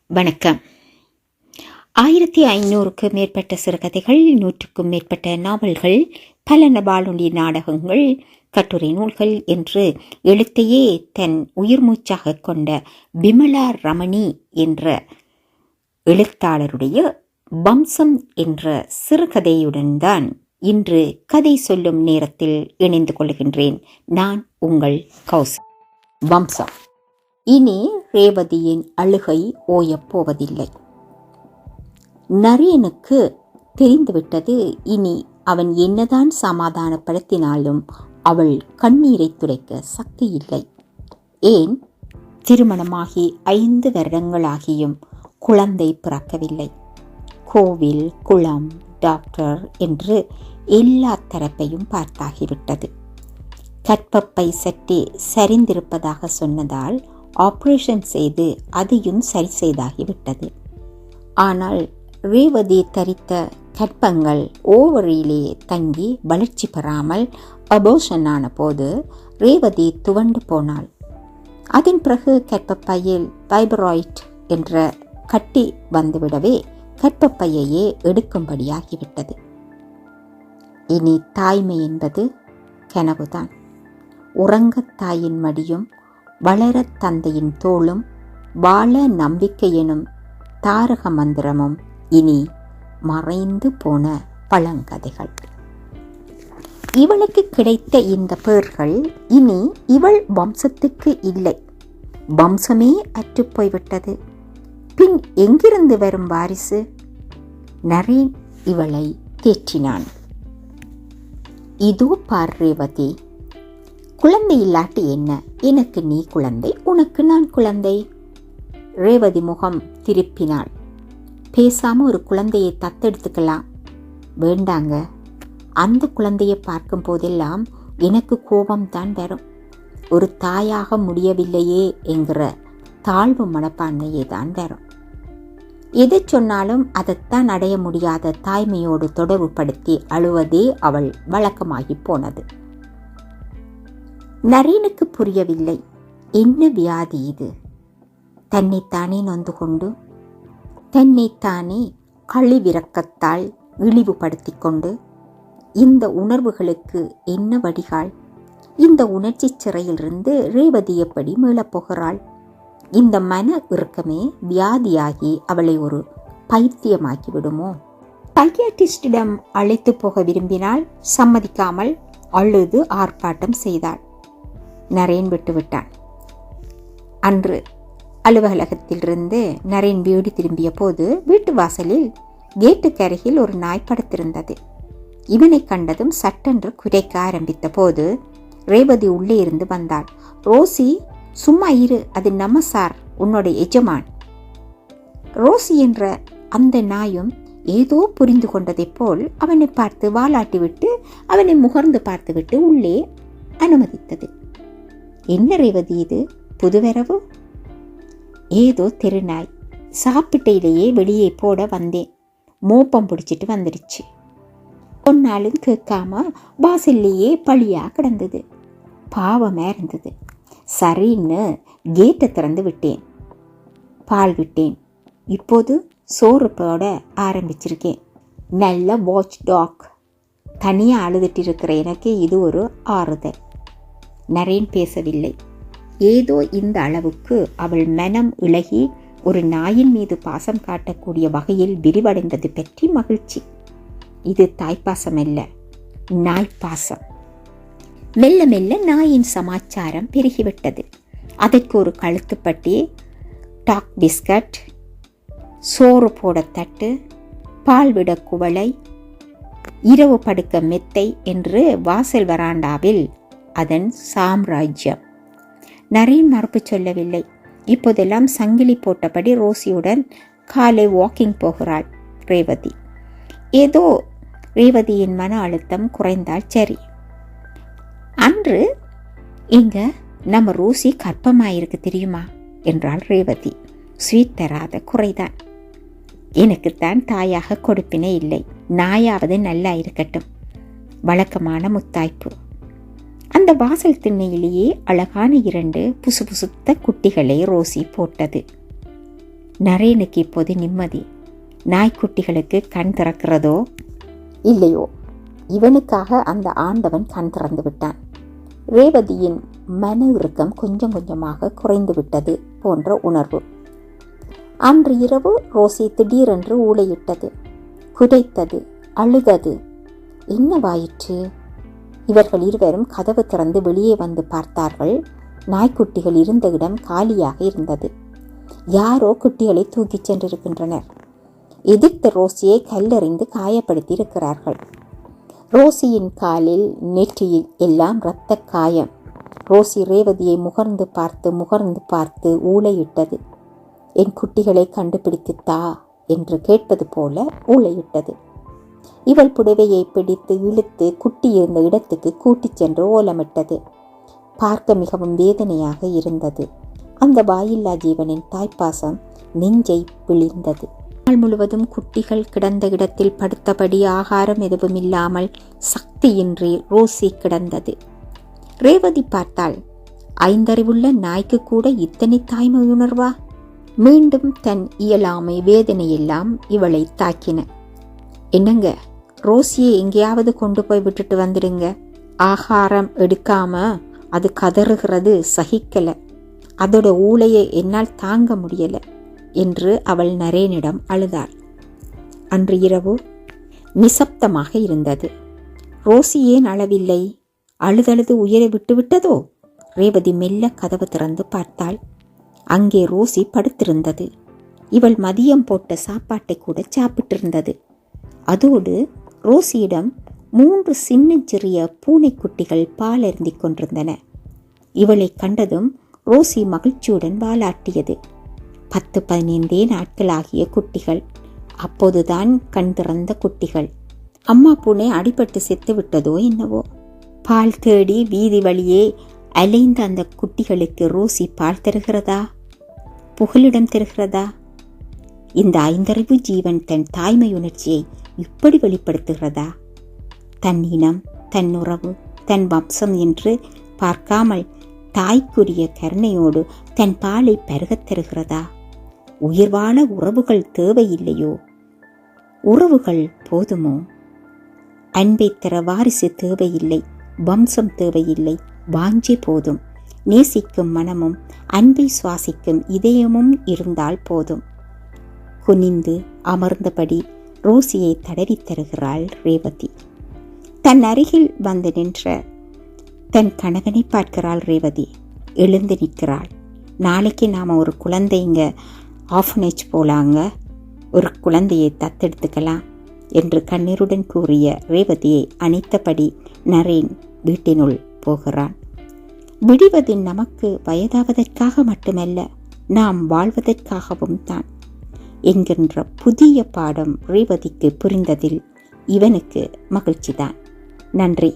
வணக்கம். 1500க்கு மேற்பட்ட சிறுகதைகள், 100க்கும் மேற்பட்ட நாவல்கள், பல வானொலி நாடகங்கள், கட்டுரை நூல்கள் என்று எழுத்தையே தன் உயிர் மூச்சாக கொண்ட பிமலா ரமணி என்ற எழுத்தாளருடைய வம்சம் என்ற சிறுகதையுடன் தான் இன்று கதை சொல்லும் நேரத்தில் இணைந்து கொள்கின்றேன். நான் உங்கள் கௌசி. வம்சம். இனி ரேவதியின் அழுகை ஓயப்போவதில்லை. நரேனுக்கு தெரிந்துவிட்டது, இனி அவன் என்னதான் சமாதானப்படுத்தினாலும் அவள் கண்ணீரை துடைக்க சக்தி இல்லை. ஏன், திருமணமாகி 5 வருடங்களாகியும் குழந்தை பிறக்கவில்லை. கோவில், குளம், டாக்டர் என்று எல்லா தரப்பையும் பார்த்தாகிவிட்டது. கற்பப்பை சற்றே சரிந்திருப்பதாக சொன்னதால் ஆபரேஷன் செய்து அதையும் சரி செய்தாகிவிட்டது. ஆனால் ரேவதி தரித்த கற்பங்கள் ஓவரியிலே தங்கி வளர்ச்சி பெறாமல் அபோஷன் ஆன போது ரேவதி துவண்டு போனாள். அதன் பிறகு கற்பப்பையில் ஃபைப்ராய்ட் என்ற கட்டி வந்துவிடவே கற்பப்பையையே எடுக்கும்படியாகிவிட்டது. இனி தாய்மை என்பது கனவுதான். உறங்கத் தாயின் மடியும், வளரத் தந்தையின் தோளும், வாழ நம்பிக்கை எனும் தாரக மந்திரமும் இனி மறைந்து போன பழங்கதைகள். இவளுக்கு கிடைத்த இந்த பெயர்கள் இனி இவள் வம்சத்துக்கு இல்லை. வம்சமே அற்றுப்போய்விட்டது. பின் எங்கிருந்து வரும் வாரிசு? நரேன் இவளை தேற்றினான். இதோ பார் ரேவதி, குழந்தை இல்லாட்டி என்ன? எனக்கு நீ குழந்தை, உனக்கு நான் குழந்தை. ரேவதி முகம் திருப்பினாள். பேசாம ஒரு குழந்தையை தத்தெடுத்துக்கலாம். வேண்டாங்க, அந்த குழந்தையை பார்க்கும் போதெல்லாம் எனக்கு கோபம்தான் வரும். ஒரு தாயாக முடியவில்லையே என்கிற தாழ்வு மனப்பான்மையே தான் வரும். எதை சொன்னாலும் அதைத்தான் அடைய முடியாத தாய்மையோடு தொடர்புபடுத்தி அழுவதே அவள் வழக்கமாகி போனது. நரேனுக்கு புரியவில்லை, என்ன வியாதி இது? தன்னைத்தானே நொந்து கொண்டு, தன்னைத்தானே கழிவிறக்கத்தால் இழிவுபடுத்தி கொண்டு, இந்த உணர்வுகளுக்கு என்ன வடிகால்? இந்த உணர்ச்சி சிறையிலிருந்து ரேவதி எப்படி மீளப்போகிறாள்? இந்த மன இறுக்கமே வியாதியாகி அவளை ஒரு பைத்தியமாக்கி விடுமோ? சைக்கியாட்ரிஸ்டிடம் அழைத்து போக விரும்பினால் சம்மதிக்காமல் அழுது ஆர்ப்பாட்டம் செய்தாள். நரேன் விட்டுவிட்டான். அன்று அலுவலகத்திலிருந்து நரேன் வீடு திரும்பிய போது வீட்டு வாசலில் கேட்டுக்கு அருகில் ஒரு நாய் படுத்திருந்தது. இவனை கண்டதும் சட்டென்று குரைக்க ஆரம்பித்த போது ரேவதி உள்ளே இருந்து வந்தாள். ரோசி, சும்மா இரு, அது நம்ம சார், உன்னோட எஜமான். ரோசி என்ற அந்த நாயும் ஏதோ புரிந்து கொண்டதைப் போல் அவனை பார்த்து வாலாட்டி விட்டு அவனை முகர்ந்து பார்த்துவிட்டு உள்ளே அனுமதித்தது. என்ன ரேவதி இது, புதுவரவு? ஏதோ தெருநாய். சாப்பிட்டையிலேயே வெளியே போட வந்தேன், மோப்பம் பிடிச்சிட்டு வந்துடுச்சு. ஒன்னாலும் கேட்காம வாசல்லையே பழியா கிடந்தது. பாவமாக இருந்தது. சரின்னு கேட்டை திறந்து விட்டேன், பால் விட்டேன். இப்போது சோறு போட ஆரம்பிச்சிருக்கேன். நல்ல வாட்ச் டாக். தனியாக அழுதுட்டு இருக்கிற எனக்கு இது ஒரு ஆறுதல். நரேன் பேசவில்லை. ஏதோ இந்த அளவுக்கு அவள் மனம் இளகி ஒரு நாயின் மீது பாசம் காட்டக்கூடிய வகையில் விரிவடைந்தது பற்றி மகிழ்ச்சி. இது தாய்ப்பாசம் அல்ல, நாய்ப்பாசம். மெல்ல மெல்ல நாயின் சமாச்சாரம் பெருகிவிட்டது. அதற்கு ஒரு கழுத்துப்பட்டி, டாக் பிஸ்கட், சோறு போட தட்டு, பால் விட குவளை, இரவு படுக்க மெத்தை என்று வாசல் வராண்டாவில் அதன் சாம்ராஜ்யம். நரேன் மறுப்பு சொல்லவில்லை. இப்போதெல்லாம் சங்கிலி போட்டபடி ரோசியுடன் காலை வாக்கிங் போகிறாள் ரேவதி. ஏதோ ரேவதியின் மன அழுத்தம் குறைந்தால் சரி. அன்று இங்க நம்ம ரோசி கற்பமாயிருக்கு தெரியுமா என்றாள் ரேவதி. ஸ்வீட் தராத குறைதான். எனக்குத்தான் தாயாக கொடுப்பினே இல்லை, நாயாவது நல்லா இருக்கட்டும். வழக்கமான முத்தாய்ப்பு. அந்த வாசல் திண்ணையிலேயே அழகான 2 புசுபுசுத்த குட்டிகளை ரோசி போட்டது. நரேனுக்கு இப்போது நிம்மதி. நாய்க்குட்டிகளுக்கு கண் திறக்கிறதோ இல்லையோ, இவனுக்காக அந்த ஆண்டவன் கண் திறந்து விட்டான். ரேவதியின் மன இறுக்கம் கொஞ்சம் கொஞ்சமாக குறைந்து விட்டது போன்ற உணர்வு. அன்று இரவு ரோசி திடீரென்று ஊளையிட்டது, குடைத்தது, அழுதது. என்னவாயிற்று? இவர்கள் இருவரும் கதவு திறந்து வெளியே வந்து பார்த்தார்கள். நாய்க்குட்டிகள் இருந்த இடம் காலியாக இருந்தது. யாரோ குட்டிகளை தூக்கிச் சென்றிருக்கின்றனர். எதிர்த்த ரோசியை கல்லெறிந்து காயப்படுத்தி இருக்கிறார்கள். ரோசியின் காலில் நெற்றியில் எல்லாம் இரத்த காயம். ரோசி ரேவதியை முகர்ந்து பார்த்து ஊளையிட்டது. என் குட்டிகளை கண்டுபிடித்து தா என்று கேட்பது போல ஊளையிட்டது. இவள் புடவையை பிடித்து இழுத்து குட்டி இருந்த இடத்துக்கு கூட்டிச் சென்று ஓலமிட்டது. பார்க்க மிகவும் வேதனையாக இருந்தது. அந்த வாயில்லா ஜீவனின் தாய்ப்பாசம் நெஞ்சை பிழிந்தது. நாள் முழுவதும் குட்டிகள் கிடந்த இடத்தில் படுத்தபடி ஆகாரம் எதுவும் இல்லாமல் சக்தியின்றி ரோசி கிடந்தது. ரேவதி பார்த்தாள். 5 அறிவுள்ள நாய்க்கு கூட இத்தனை தாய்மை உணர்வா? மீண்டும் தன் இயலாமை வேதனையெல்லாம் இவளை தாக்கின. என்னங்க, ரோசியை எங்கேயாவது கொண்டு போய் விட்டுட்டு வந்துடுங்க. ஆகாரம் எடுக்காம அது கதறுகிறது, சகிக்கல. அதோட ஊளையை என்னால் தாங்க முடியல என்று அவள் நரேனிடம் அழுதாள். அன்று இரவு நிசப்தமாக இருந்தது. ரோசி ஏன் அழவில்லை? அழுதழுது உயிரை விட்டுவிட்டதோ? ரேவதி மெல்ல கதவு திறந்து பார்த்தாள். அங்கே ரோசி படுத்திருந்தது. இவள் மதியம் போட்ட சாப்பாட்டை கூட சாப்பிட்டிருந்தது. அதோடு ரோசியிடம் 3 சின்னஞ்சிறிய பூனைக்குட்டிகள் பால் அருந்திக் கொண்டிருந்தன. இவளை கண்டதும் ரோசி மகிழ்ச்சியுடன் வாலாட்டியது. 10-15 நாட்களாகிய குட்டிகள். அப்போதுதான் கண் திறந்த குட்டிகள். அம்மா பூனை அடிபட்டு செத்து விட்டதோ என்னவோ. பால் தேடி வீதி வழியே அலைந்த அந்த குட்டிகளுக்கு ரோசி பால் தருகிறதா? புகலிடம் தருகிறதா? இந்த 5 அறிவு ஜீவன் தன் தாய்மை உணர்ச்சியை இப்படி வெளிப்படுத்துகிறதா? தன் இனம், தன் உறவு, தன் வம்சம் என்று பார்க்காமல் தாய்க்குரிய கருணையோடு தன் பாலை பருகத் தருகிறதா? உயிர் வாழ உறவுகள் தேவையில்லையோ? உறவுகள் போதுமோ? அன்பை தர வாரிசு தேவையில்லை, வம்சம் தேவையில்லை, வாஞ்சை போதும். நேசிக்கும் மனமும் அன்பை சுவாசிக்கும் இதயமும் இருந்தால் போதும். குனிந்து அமர்ந்தபடி ரோசியை தடவி தருகிறாள் ரேவதி. தன் அருகில் வந்து நின்ற தன் கணவனை பார்க்கிறாள் ரேவதி. எழுந்து நிற்கிறாள். நாளைக்கு நாம் ஒரு குழந்தைங்க ஆஃபனேஜ் போலாங்க, ஒரு குழந்தையை தத்தெடுத்துக்கலாம் என்று கண்ணீருடன் கூறிய ரேவதியை அணைத்தபடி நரேன் வீட்டினுள் போகிறான். விடிவது நமக்கு வயதாவதற்காக மட்டுமல்ல, நாம் வாழ்வதற்காகவும் தான் என்கின்ற புதிய பாடம் ரேவதிக்கு புரிந்ததில் இவனுக்கு மகிழ்ச்சிதான். நன்றி.